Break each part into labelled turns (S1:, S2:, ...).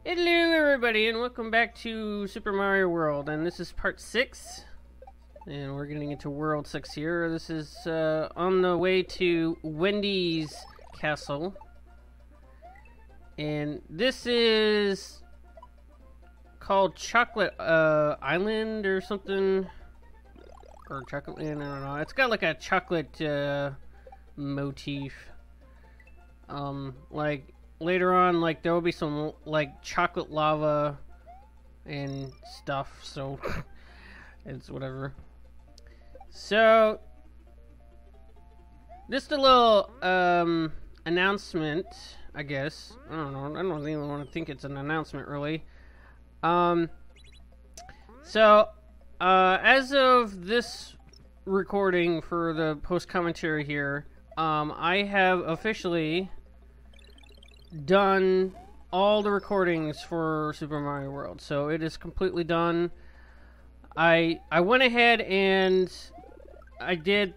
S1: Hello everybody and welcome back to Super Mario World, and this is part 6 and we're getting into world 6 here. This is on the way to Wendy's castle, and this is called Chocolate Island or something, or Chocolate Land, I don't know. It's got like a chocolate motif. Like later on, like there will be some like chocolate lava and stuff, so it's whatever. So just a little announcement, I guess. I don't know, I don't even want to think it's an announcement really. So as of this recording for the post commentary here, I have officially done all the recordings for Super Mario World, so it is completely done. I went ahead and I did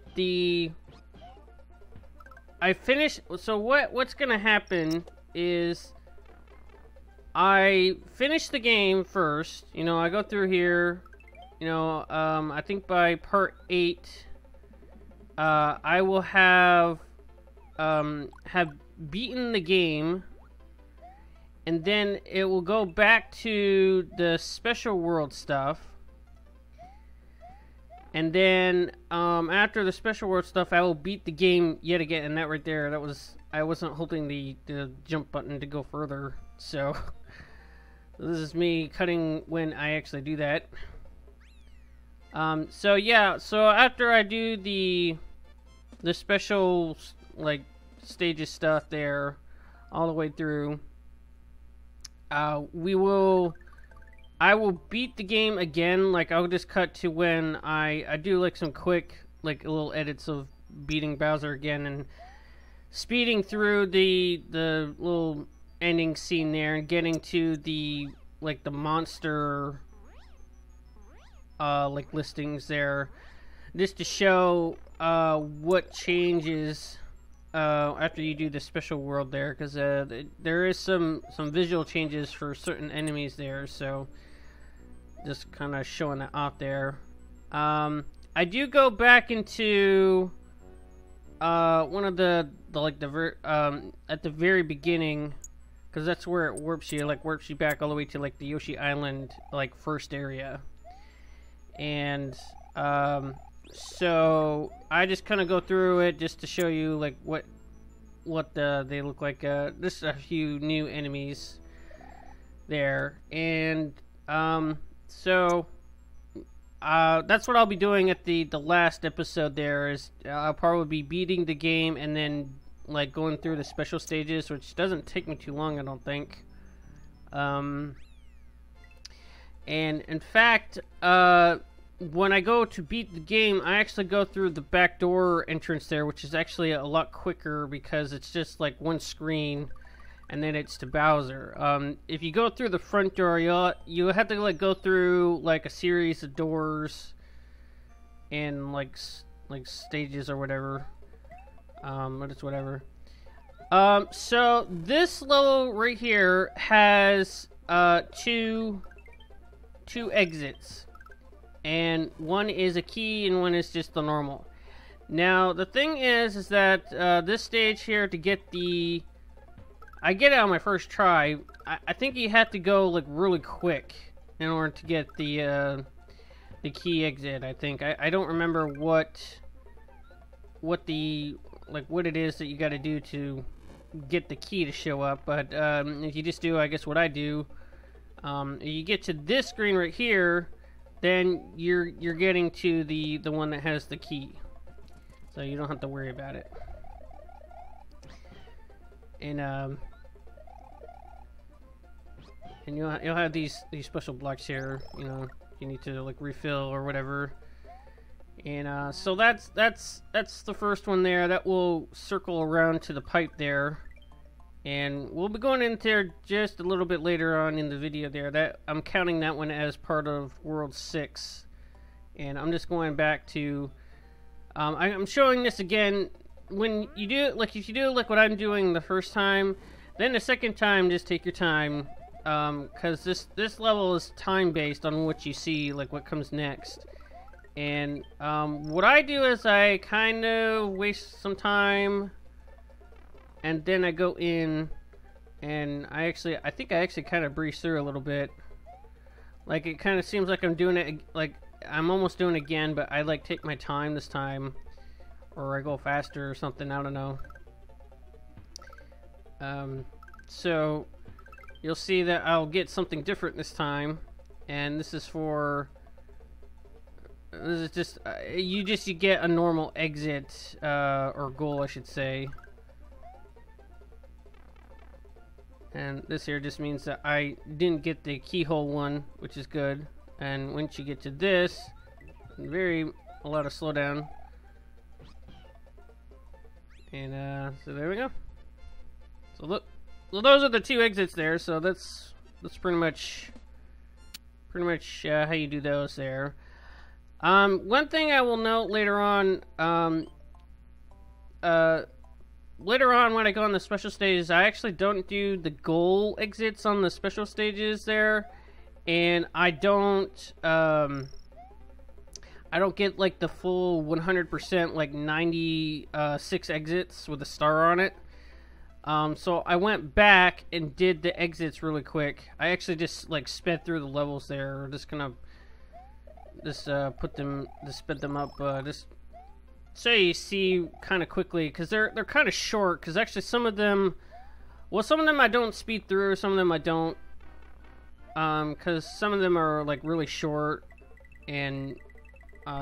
S1: I finished. So what's gonna happen is I finish the game first. You know, I go through here. You know, I think by part 8, I will have beaten the game, and then it will go back to the special world stuff, and then after the special world stuff I will beat the game yet again. And that right there, that was, I wasn't holding the jump button to go further, so this is me cutting when I actually do that. So yeah, so after I do the special like stages stuff there all the way through, I will beat the game again. Like I'll just cut to when I do like some quick like little edits of beating Bowser again and speeding through the little ending scene there and getting to the like the monster like listings there, just to show what changes after you do the special world there, because there is some visual changes for certain enemies there, so just kind of showing that out there. I do go back into one of the at the very beginning, because that's where it warps you back all the way to like the Yoshi Island like first area. And so I just kind of go through it just to show you like what they look like. Just a few new enemies there, and so that's what I'll be doing at the last episode there. Is I'll probably be beating the game and then like going through the special stages, which doesn't take me too long, I don't think. And in fact, when I go to beat the game, I actually go through the back door entrance there, which is actually a lot quicker because it's just like one screen and then it's to Bowser. If you go through the front door, you have to like go through like a series of doors and like stages or whatever. But it's whatever. So this level right here has two exits, and one is a key and one is just the normal. Now the thing is that this stage here, to get I get it on my first try. I think you have to go like really quick in order to get the key exit. I think I don't remember what it is that you got to do to get the key to show up, but if you just do, I guess what I do, you get to this screen right here, then you're getting to the one that has the key, so you don't have to worry about it. And you'll have these special blocks here, you know, you need to like refill or whatever. And so that's the first one there. That will circle around to the pipe there, and we'll be going into there just a little bit later on in the video there. That I'm counting that one as part of World 6, and I'm just going back to I'm showing this again. When you do, like if you do like what I'm doing the first time, then the second time just take your time because this level is time based on what you see, like what comes next. And what I do is I kind of waste some time, and then I go in, and I think I actually kind of breeze through a little bit. Like, it kind of seems like I'm doing it, like I'm almost doing it again, but I like take my time this time, or I go faster or something. I don't know. So you'll see that I'll get something different this time, and this is for. This is just you get a normal exit or goal, I should say. And this here just means that I didn't get the keyhole one, which is good. And once you get to this, a lot of slowdown. And so there we go. So look, well, those are the two exits there. So that's pretty much how you do those there. One thing I will note later on, later on when I go on the special stages, I actually don't do the goal exits on the special stages there, and I don't get like the full 100%, like 96 exits with a star on it. So I went back and did the exits really quick. I actually just like sped through the levels there, or just kind of sped them up, just so you see kind of quickly, because they're kind of short. Because actually some of them I don't speed through, some of them I don't, because some of them are like really short, and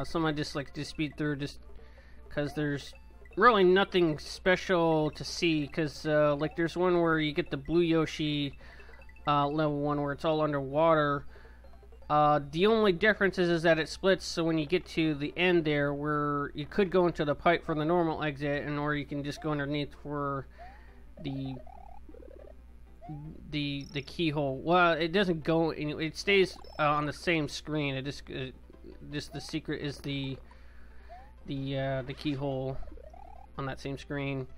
S1: some I just like to speed through just because there's really nothing special to see. Because like there's one where you get the blue Yoshi, level 1, where it's all underwater. The only difference is that it splits, so when you get to the end there, where you could go into the pipe for the normal exit, or you can just go underneath for the keyhole. Well, it doesn't go anywhere. It stays on the same screen. It just the secret is the keyhole on that same screen.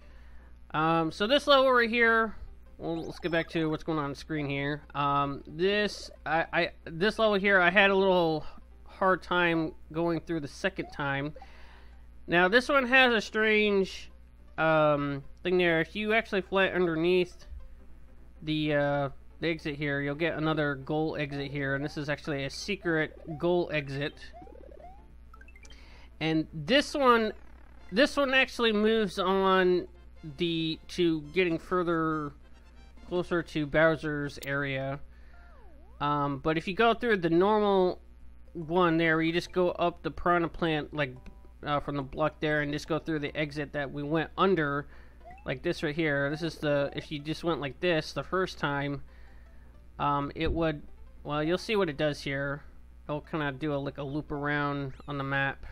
S1: So this level right here. Well, let's get back to what's going on the screen here. This level here, I had a little hard time going through the second time. Now this one has a strange thing there. If you actually fly underneath the exit here, you'll get another goal exit here, and this is actually a secret goal exit. And this one actually moves on to getting closer to Bowser's area. But if you go through the normal one there, where you just go up the piranha plant, like from the block there, and just go through the exit that we went under, like this right here. This is if you just went like this the first time, it would, well, you'll see what it does here. It'll kind of do like a loop around on the map.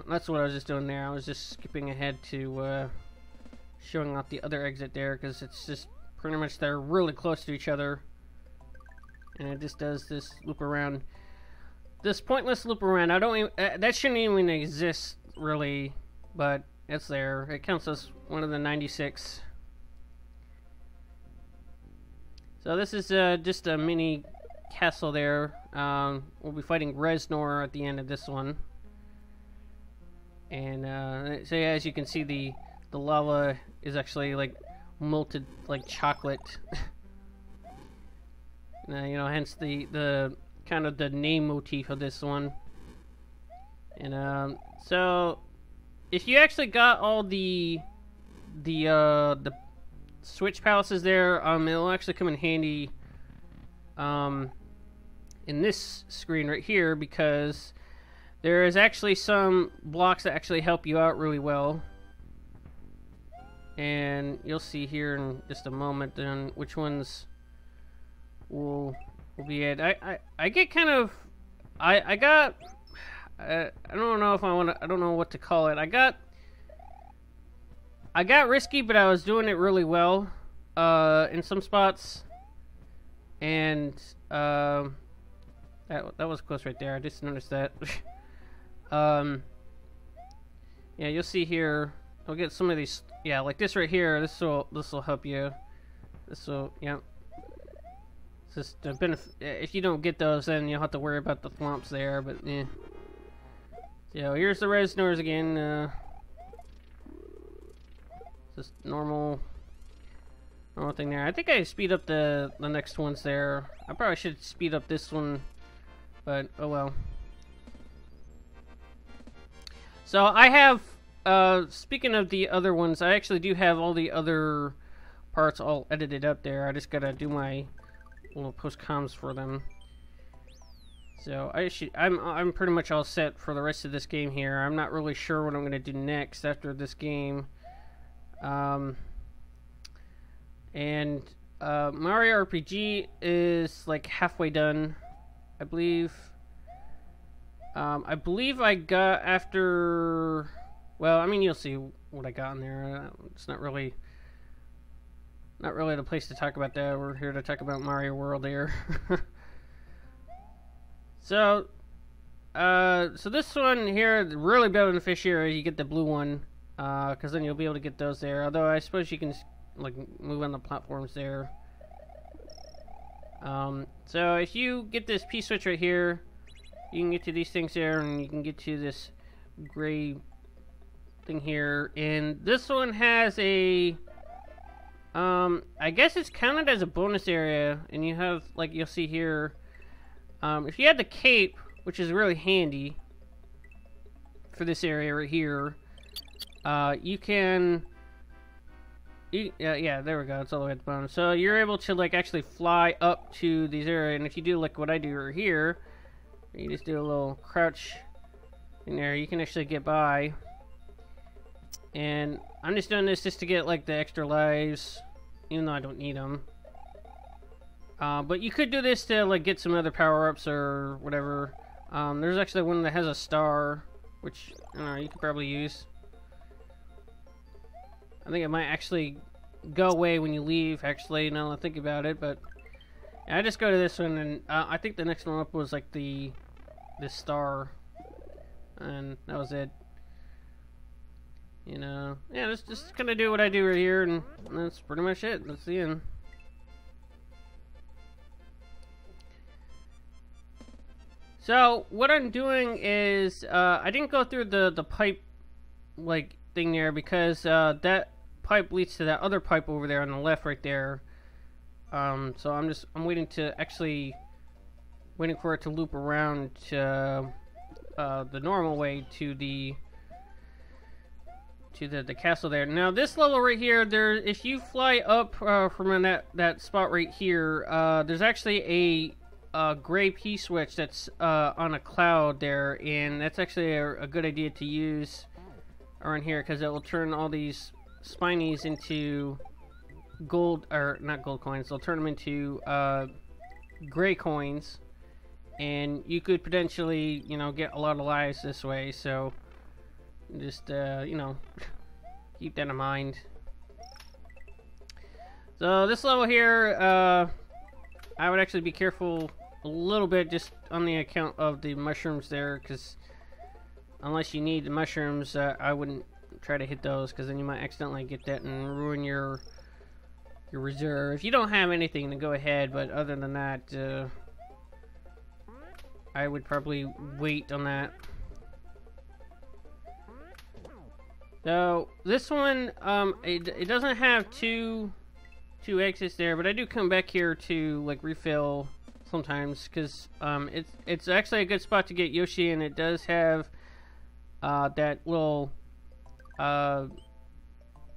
S1: That's what I was just doing there. I was just skipping ahead to showing off the other exit there, because it's just pretty much they're really close to each other, and it just does this loop around, this pointless loop around. I don't even, that shouldn't even exist really, but it's there. It counts as one of the 96. So this is just a mini castle there. We'll be fighting Reznor at the end of this one, and so yeah, as you can see, the lava is actually like molten like chocolate. You know, hence the kind of the name motif of this one. And so if you actually got all the switch palaces there, it'll actually come in handy in this screen right here, because there is actually some blocks that actually help you out really well. And you'll see here in just a moment then which ones will be it. I get kind of I don't know if I don't know what to call it. I got risky, but I was doing it really well in some spots, and that was close right there. I just noticed that. Yeah, you'll see here. I'll get some of these. Yeah, like this right here. This will help you So, yeah. It's just a benefit. If you don't get those, then you'll have to worry about the thwomps there, but yeah. So, here's the Resnors again. Just normal thing there. I think I speed up the next ones there. I probably should speed up this one, but oh well. So I have, speaking of the other ones, I actually do have all the other parts all edited up there. I just gotta do my little post-coms for them. So I'm pretty much all set for the rest of this game here. I'm not really sure what I'm gonna do next after this game. Mario RPG is like halfway done, I believe. I believe I got after, well, I mean, you'll see what I got in there. It's not really the place to talk about that. We're here to talk about Mario World here. So this one here, the really beneficiary, you get the blue one, because then you'll be able to get those there. Although I suppose you can like move on the platforms there. So if you get this P-switch right here, you can get to these things there, and you can get to this gray thing here. And this one has a, I guess it's counted as a bonus area, and you have, like you'll see here, if you had the cape, which is really handy for this area right here, you can, yeah, there we go, it's all the way at the bottom. So you're able to like actually fly up to these areas, and if you do like what I do right here, you just do a little crouch in there, you can actually get by. And I'm just doing this just to get like the extra lives, even though I don't need them. But you could do this to like get some other power-ups or whatever. There's actually one that has a star, which I don't know, you could probably use. I think it might actually go away when you leave, actually, now that I think about it, but yeah, I just go to this one, and I think the next one up was like this star, and that was it. You know, yeah, just kind of do what I do right here, and that's pretty much it. That's the end. So what I'm doing is I didn't go through the pipe like thing there, because that pipe leads to that other pipe over there on the left right there. So I'm waiting for it to loop around to the normal way to the castle there. Now this level right here, if you fly up from that spot right here, there's actually a gray P-switch that's on a cloud there, and that's actually a good idea to use around here, because it will turn all these spinies into gold, or not gold coins, they'll turn them into gray coins, and you could potentially, you know, get a lot of lives this way. So just you know, keep that in mind. So this level here, I would actually be careful a little bit, just on the account of the mushrooms there, because unless you need the mushrooms, I wouldn't try to hit those, because then you might accidentally get that and ruin your reserve. If you don't have anything, then go ahead, but other than that, I would probably wait on that. So this one, it doesn't have two exits there, but I do come back here to like refill sometimes, because it's actually a good spot to get Yoshi, and it does have that little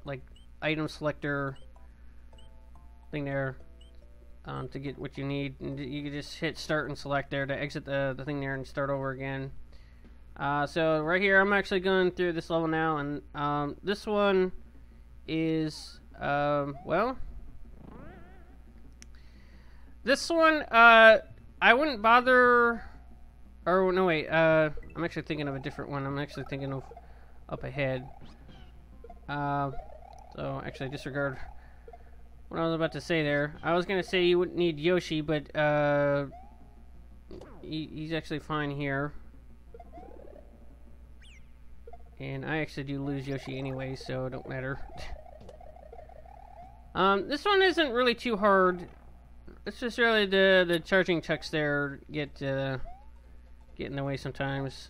S1: like item selector thing there, to get what you need, and you can just hit start and select there to exit the thing there and start over again. So right here, I'm actually going through this level now, and this one is well, this one I wouldn't bother. Or no, wait, I'm actually thinking of a different one. I'm actually thinking of up ahead. So actually disregard what I was about to say there. I was gonna say you wouldn't need Yoshi, but he's actually fine here. And I actually do lose Yoshi anyway, so it don't matter. This one isn't really too hard. It's just really the charging chucks there get in the way sometimes.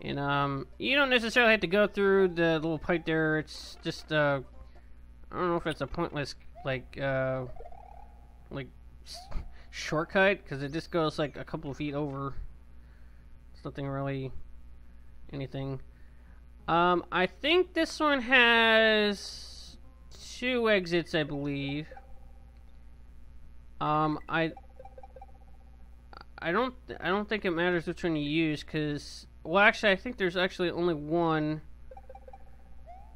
S1: And you don't necessarily have to go through the little pipe there. It's just I don't know if it's a pointless like shortcut, because it just goes like a couple of feet over. It's nothing really anything. I think this one has 2 exits, I believe. I don't think it matters which one you use, because, well, actually, I think there's actually only one,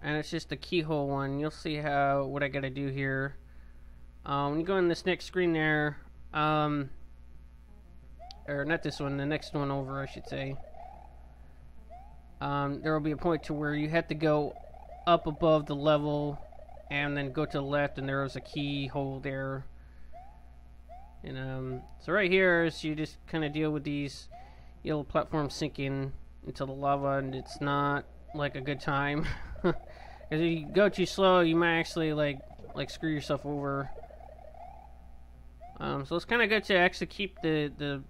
S1: and it's just the keyhole one. You'll see what I gotta do here. When you go in this next screen there, or not this one, the next one over, I should say. There will be a point to where you have to go up above the level, and then go to the left, and there is a keyhole there. And so right here is you just kind of deal with these yellow platforms sinking into the lava, and it's not like a good time. Because if you go too slow, you might actually like screw yourself over. So it's kind of good to actually keep the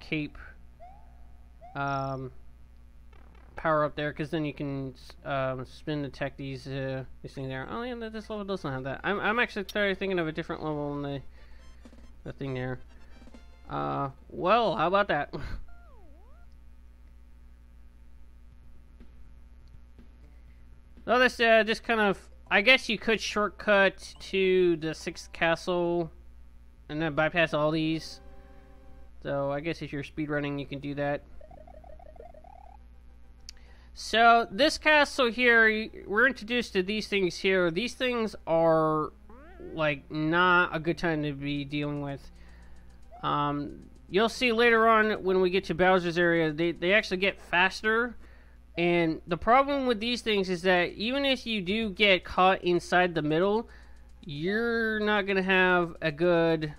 S1: cape power up there, because then you can spin to attack these things there. Oh yeah, this level doesn't have that. I'm actually thinking of a different level in the thing there. Well, how about that? So this just kind of, I guess you could shortcut to the 6th castle and then bypass all these. So I guess if you're speedrunning, you can do that. So this castle here, we're introduced to these things here. These things are like not a good time to be dealing with. You'll see later on when we get to Bowser's area, they actually get faster. And the problem with these things is that even if you do get caught inside the middle, you're not gonna have a good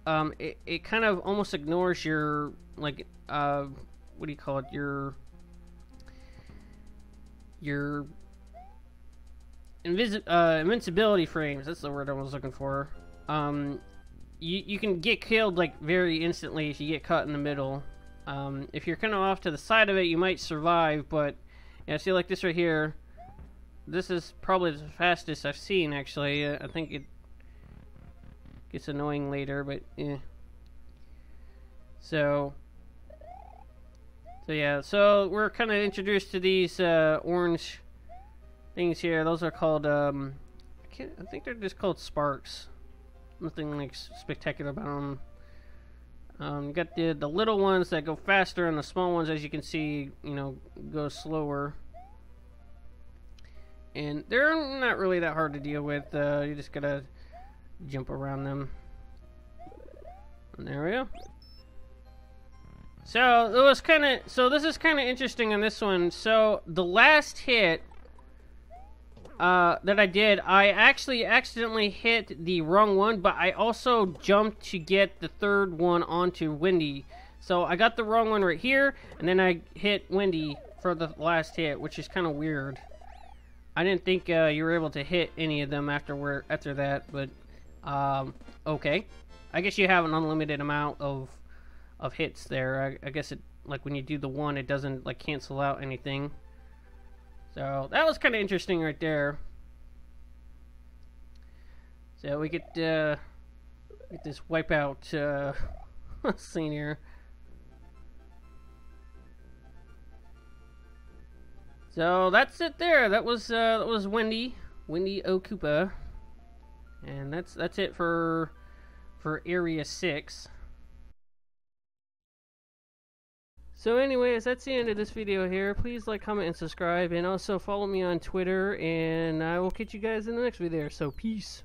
S1: it kind of almost ignores your like what do you call it, your invincibility frames. That's the word I was looking for. You can get killed like very instantly if you get caught in the middle. If you're kind of off to the side of it, you might survive, but yeah, see, like this right here, this is probably the fastest I've seen, actually. I think it gets annoying later, but yeah. So yeah, so we're kind of introduced to these orange things here. Those are called I think they're just called sparks. Nothing like spectacular about them. You got the little ones that go faster, and the small ones, as you can see, you know, go slower. And they're not really that hard to deal with. You just gotta jump around them. And there we go. So it was kind of, so this is kind of interesting on this one. So the last hit that I did, I actually accidentally hit the wrong one, but I also jumped to get the 3rd one onto Wendy. So I got the wrong one right here, and then I hit Wendy for the last hit, which is kind of weird. I didn't think you were able to hit any of them after that, but okay. I guess you have an unlimited amount of hits there. I guess it, like when you do the one, it doesn't like cancel out anything. So that was kind of interesting right there. So we get this wipeout scene here. So that's it there. That was Wendy O Koopa, and that's it for Area 6. So anyways, that's the end of this video here. Please like, comment, and subscribe, and also follow me on Twitter, and I will catch you guys in the next video. So peace.